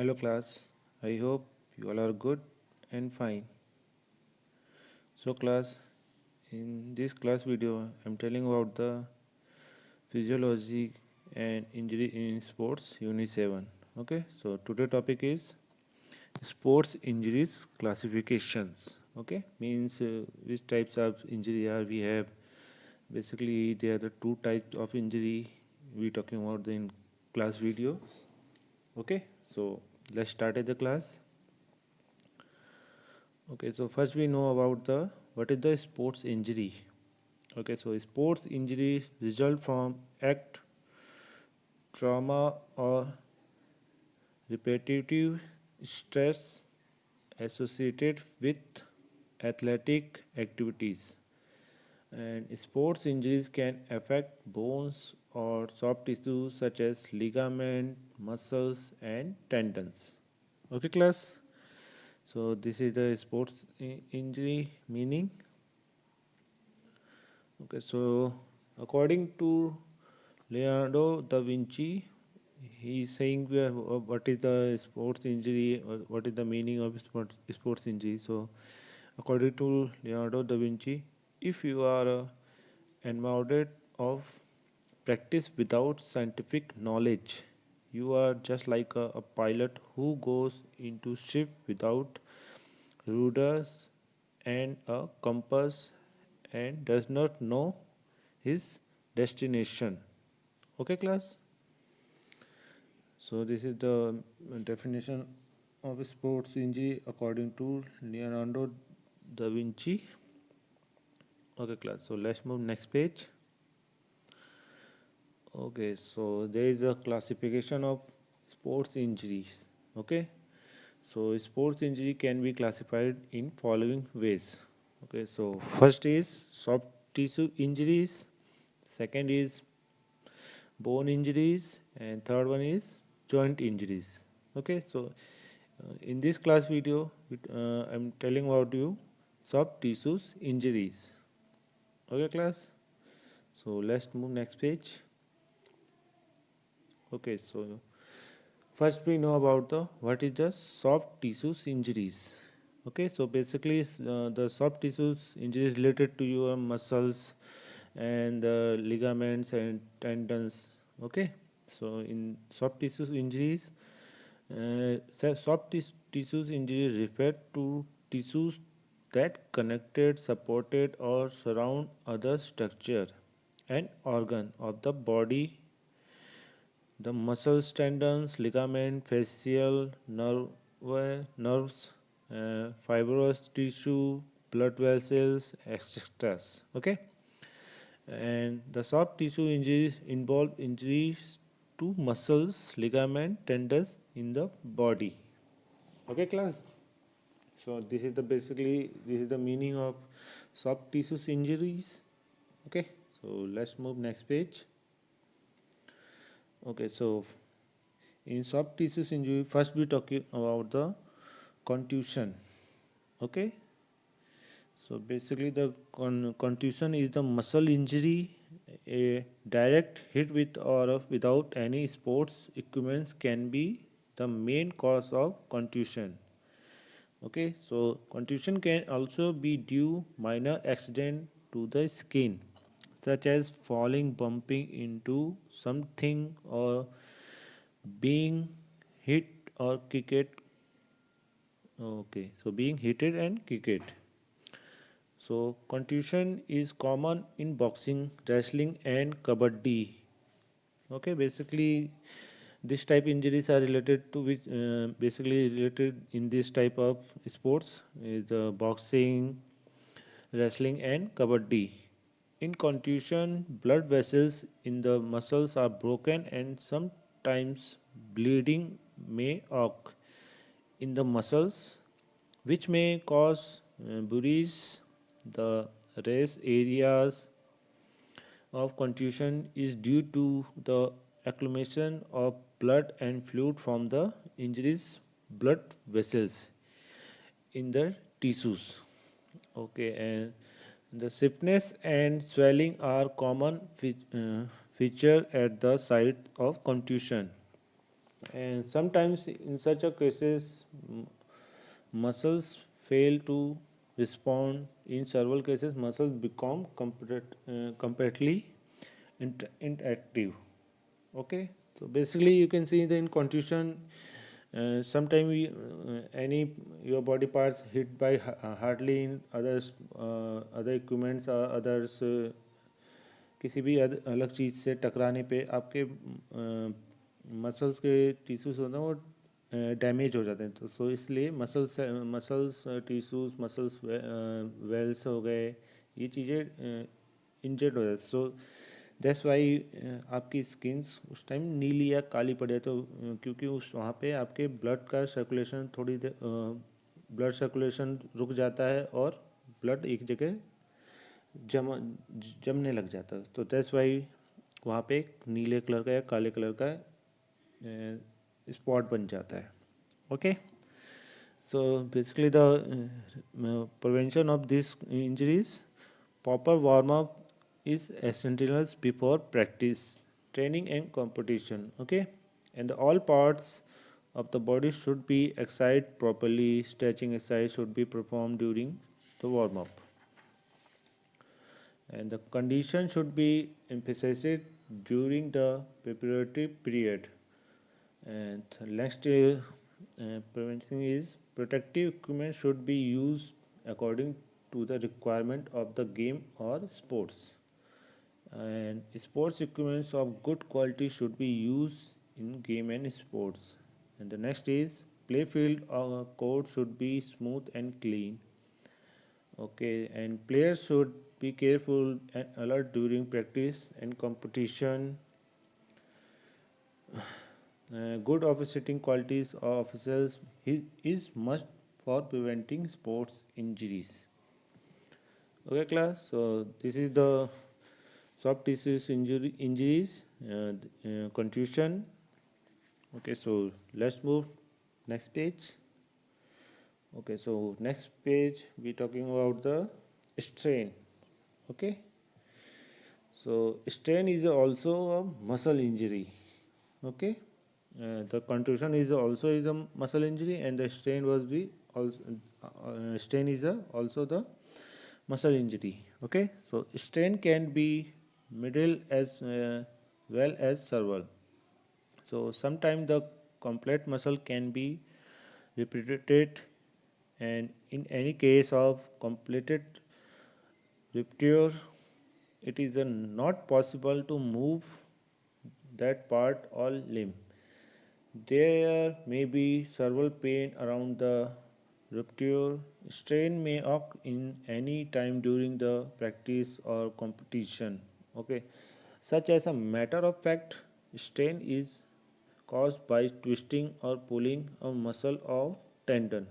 Hello class, I hope you all are good and fine. So class, in this class video, I'm telling about the physiology and injury in sports unit 7. Okay, so today topic is sports injuries classifications. Okay, means which types of injury are we have. Basically, there are the two types of injury we talking about in class video. Okay, so let's start at the class. Okay, so first we know about the what is the sports injury. Okay, so sports injury result from act, trauma, or repetitive stress associated with athletic activities. And sports injuries can affect bones or soft tissue such as ligament, muscles, and tendons. Okay, class. So this is the sports injury meaning. Okay, so according to Leonardo da Vinci, he is saying what is the sports injury or what is the meaning of sports injury. So, according to Leonardo da Vinci, if you are enamored of practice without scientific knowledge, you are just like a pilot who goes into ship without ruders and a compass and does not know his destination. Okay, class? So, this is the definition of a sports injury according to Leonardo da Vinci. Okay, class. So, let's move next page. Okay, so there is a classification of sports injuries. Okay, so sports injury can be classified in following ways. Okay, so first is soft tissue injuries, second is bone injuries, and third one is joint injuries. Okay, so in this class video I'm telling about you soft tissues injuries. Okay, class. So let's move next page. Okay, so first we know about the what is the soft tissues injuries. Okay, so basically the soft tissues injuries related to your muscles and the ligaments and tendons. Okay, so in soft tissues injuries, tissues injury refer to tissues that connected, supported, or surround other structure and organ of the body. The muscles, tendons, ligament, facial, nerves, fibrous tissue, blood vessels, etc. Okay, and the soft tissue injuries involve injuries to muscles, ligament, tendons in the body. Okay, class. So this is the meaning of soft tissues injuries. Okay, so let's move next page. Okay, so in soft tissues injury, first we talking about the contusion. Okay, so basically the contusion is the muscle injury. A direct hit with or without any sports equipments can be the main cause of contusion. Okay, so contusion can also be due minor accident to the skin, such as falling, bumping into something, or being hit or kicked. Okay, so being hit and kicked. So contusion is common in boxing, wrestling, and kabaddi. Okay, basically this type injuries are related to which basically related in this type of sports is boxing, wrestling, and kabaddi. In contusion, blood vessels in the muscles are broken and sometimes bleeding may occur in the muscles, which may cause bruise. The rest areas of contusion is due to the accumulation of blood and fluid from the injuries blood vessels in the tissues. Okay, and the stiffness and swelling are common feature at the site of contusion. And sometimes in such a cases muscles fail to respond. In several cases muscles become completely inactive. Okay, so basically you can see that in contusion sometimes any your body parts hit by hardly in others other equipments or others किसी भी अलग चीज़ से टकराने पे आपके muscles के tissues होते हैं वो डैमेज हो जाते हैं तो सो इसलिए मसल्स टिश्यूज मसल्स वेल्स हो गए ये चीज़ें इंजर्ड हो जाती सो दैट्स वाई आपकी स्किन्स उस टाइम नीली या काली पड़ जाए तो क्योंकि उस वहाँ पे आपके ब्लड का सर्कुलेशन थोड़ी देर ब्लड सर्कुलेशन रुक जाता है और ब्लड एक जगह जम जमने लग जाता है तो दैट्स वाई वहाँ पे एक नीले कलर का या काले कलर का स्पॉट बन जाता है okay so basically the prevention of this injuries proper warm up is essential before practice training and competition okay and all parts of the body should be exercised properly stretching exercise should be performed during the warm up and the condition should be emphasized during the preparatory period. And next prevention is protective equipment should be used according to the requirement of the game or sports. And sports equipments of good quality should be used in game and sports. And the next is play field or court should be smooth and clean. Okay, and players should be careful and alert during practice and competition. Good officiating qualities of officers is must for preventing sports injuries. Okay, class. So this is the soft tissues injuries, contusion. Okay, so let's move next page. Okay, so next page we talking about the strain. Okay, so strain is also a muscle injury. Okay, the contusion is also is a muscle injury, and the strain was the also strain is also the muscle injury. Okay, so strain can be middle as well as serval. So sometimes the complete muscle can be repeated, and in any case of completed rupture, it is not possible to move that part or limb. There may be several pain around the rupture. Strain may occur in any time during the practice or competition. Okay, such as a matter of fact, strain is caused by twisting or pulling a muscle or tendon.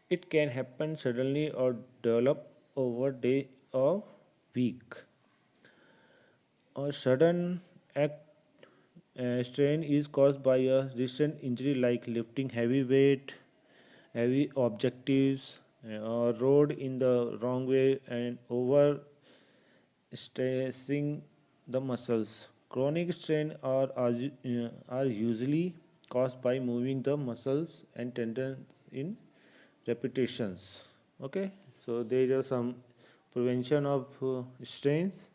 It can happen suddenly or develop over day or week. A sudden act strain is caused by a recent injury like lifting heavy weight, heavy objectives, or rode in the wrong way and over stressing the muscles. Chronic strain are usually caused by moving the muscles and tendons in repetitions. Okay, so there are some prevention of strains.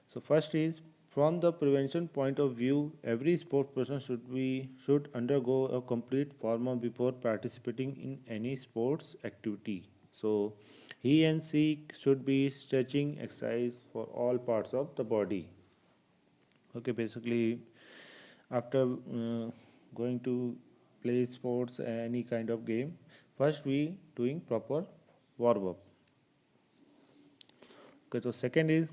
So first is from the prevention point of view, every sport person should undergo a complete warm up before participating in any sports activity. So he and she should be stretching exercise for all parts of the body. Okay, basically after going to play sports any kind of game, first we doing proper warm up. Okay, so second is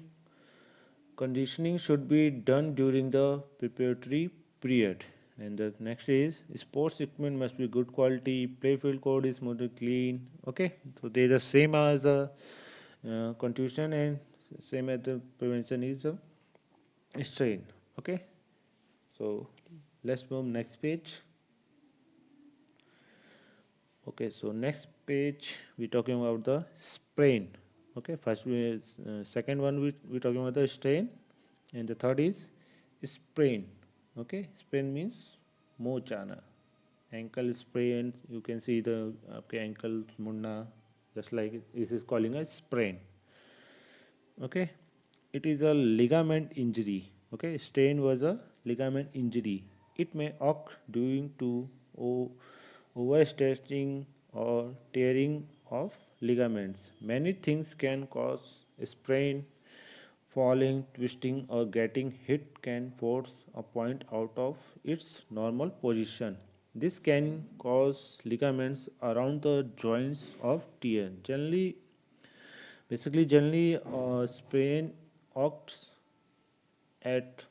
conditioning should be done during the preparatory period. And the next is sports equipment must be good quality. Playfield code is more clean. Okay, so they are the same as the contusion and same as the prevention is a strain. Okay, so let's move next page. Okay, so next page we're talking about the sprain. Okay, first second one we talking about the strain, and the third is sprain. Okay, sprain means मोच आना. Ankle sprain, you can see the आपके ankle मुड़ना, just like this is calling a sprain. Okay, it is a ligament injury. Okay, strain was a ligament injury. It may occur due to overstretching or tearing of ligaments. Many things can cause a sprain. Falling, twisting, or getting hit can force a point out of its normal position. This can cause ligaments around the joints of tear. Generally, sprain occurs at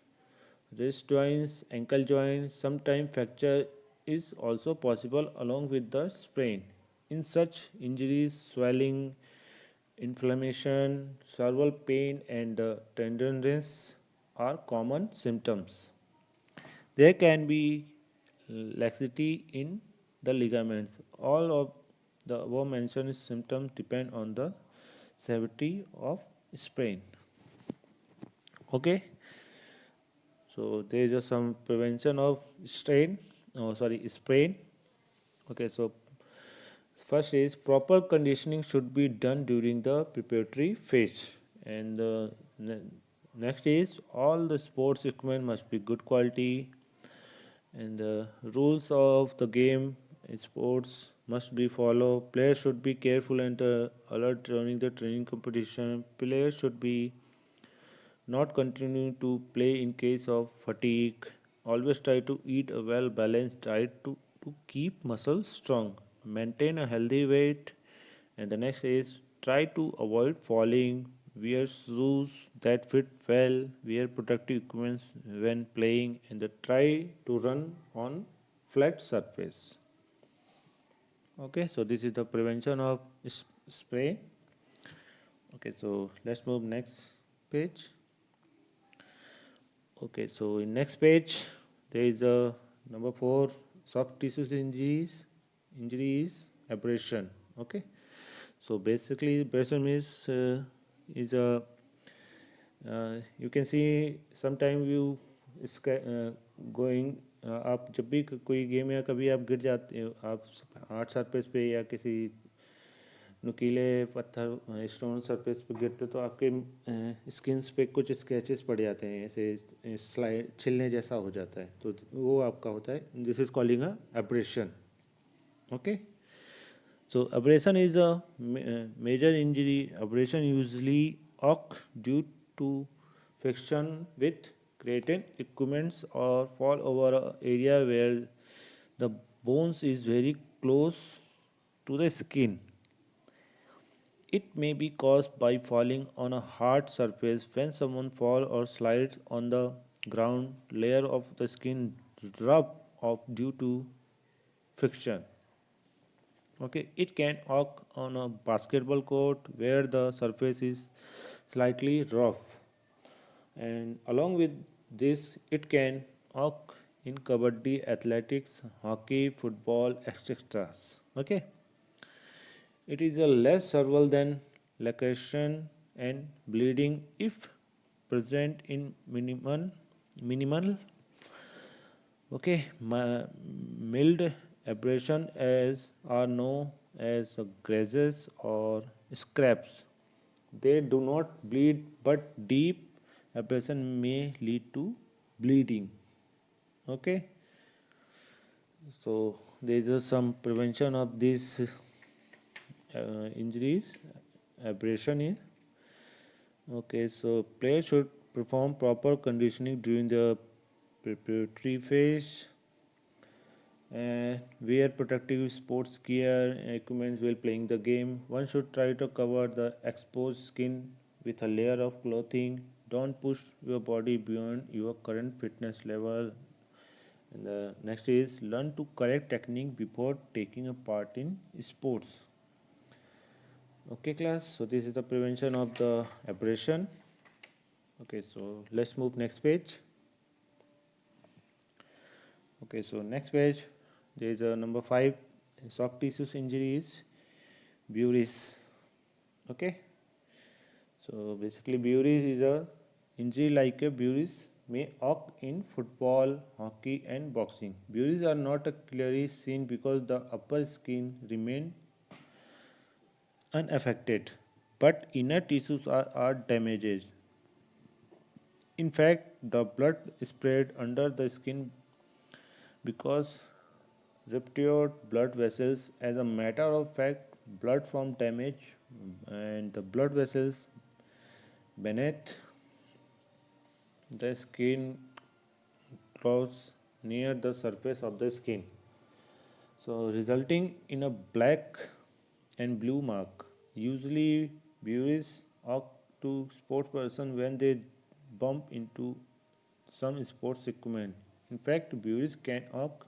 wrist joints, ankle joints. Sometimes fracture is also possible along with the sprain. In such injuries, swelling, inflammation, cervical pain, and tenderness are common symptoms. There can be laxity in the ligaments. All of the above mentioned symptoms depend on the severity of sprain. Okay, so there is some prevention of sprain. Okay, so first is proper conditioning should be done during the preparatory phase, and next is all the sports equipment must be good quality, and the rules of the game in sports must be followed. Players should be careful and alert during the training competition. Players should be not continue to play in case of fatigue. Always try to eat a well balanced diet to keep muscles strong. Maintain a healthy weight. And the next is try to avoid falling. Wear shoes that fit well. Wear protective equipment when playing. And try to run on flat surface. Okay, so this is the prevention of spray. Okay, so let's move next page. Okay, so in next page there is a number 4 soft tissues injuries abrasion. Okay, so basically abrasion is a you can see sometime you going आप जब भी कोई game या कभी आप गिर जाते हो आप हार्ड सरफेस पे या किसी नुकीले पत्थर स्टोन सरफेस पे गिरते तो आपके स्किन्स पे कुछ स्क्रैचेस पड़ जाते हैं, ऐसे स्लाइड छिलने जैसा हो जाता है, तो वो आपका होता है. This is calling a abrasion. Okay, so abrasion is a major injury. Abrasion usually occur due to friction with created equipments or fall over an area where the bones is very close to the skin. It may be caused by falling on a hard surface. When someone falls or slides on the ground, layer of the skin rub off due to friction. Okay, it can occur on a basketball court where the surface is slightly rough, and along with this, it can occur in kabaddi, athletics, hockey, football, etc. Okay, it is a less severe than laceration and bleeding if present in minimal. Okay, mild abrasion as are known as grazes or scrapes. They do not bleed, but deep abrasion may lead to bleeding. Okay, so there is some prevention of these injuries. Abrasion is okay. So players should perform proper conditioning during the preparatory phase. Wear protective sports gear and equipment while playing the game. One should try to cover the exposed skin with a layer of clothing. Don't push your body beyond your current fitness level. And the next is learn to correct technique before taking a part in sports. Okay, class. So this is the prevention of the abrasion. Okay, so let's move next page. Okay, so next page there is a number 5 soft tissues injuries, Buries. Okay, so basically Buries is a injury like a Buries may occur in football, hockey, and boxing. Bruises are not clearly seen because the upper skin remains unaffected, but inner tissues are damaged. In fact, the blood spread under the skin because ruptured blood vessels. As a matter of fact, blood from damage and the blood vessels beneath the skin close near the surface of the skin, so resulting in a black and blue mark. Usually, bruises occur to sports person when they bump into some sports equipment. In fact, bruises can occur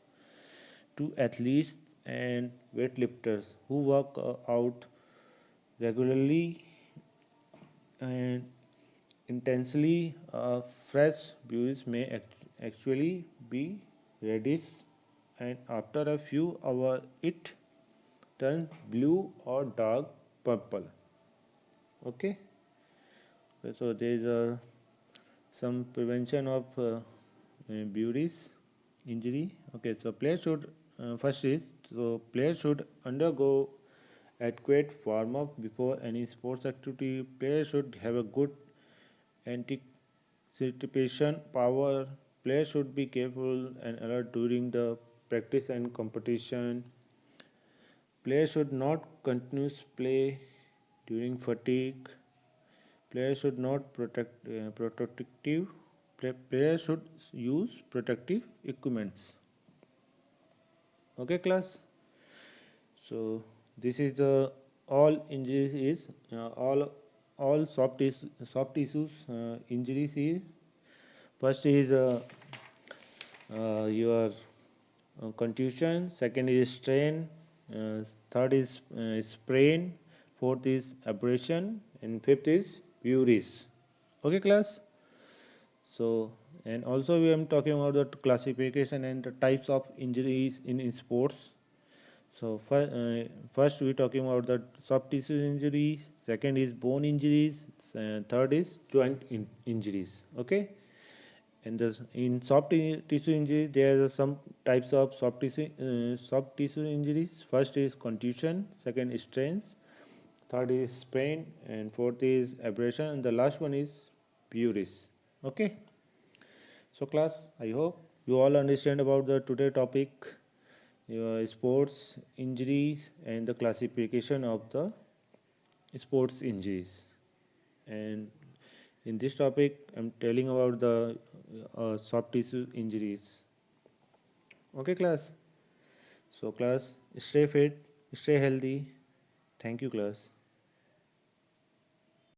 to athletes and weightlifters who work out regularly and intensely. Fresh bruise may actually be reddish, and after a few hours, it turns blue or dark purple. Okay, so there is some prevention of bruise injury. Okay, so players should first is so players should undergo adequate warm up before any sports activity. Players should have a good anticipation power. Players should be careful and alert during the practice and competition. Players should not continuous play during fatigue. Players should not protective. Players should use protective equipments. Okay, class. So this is the all injuries is all soft tissues injuries is first is your contusion, second is strain, third is sprain, fourth is abrasion, and fifth is bruise. Okay, class. So and also we am talking about the classification and the types of injuries in sports. So first we're talking about the soft tissue injuries. Second is bone injuries. Third is injuries. Okay, and in tissue injuries there are some types of soft tissue injuries. First is contusion. Second is strains. Third is sprain, and fourth is abrasion, and the last one is bruise. Okay. So class, I hope you all understand about the today topic, your sports injuries and the classification of the sports injuries. And in this topic, I'm telling about the soft tissue injuries. Okay, class. So class, stay fit, stay healthy. Thank you, class.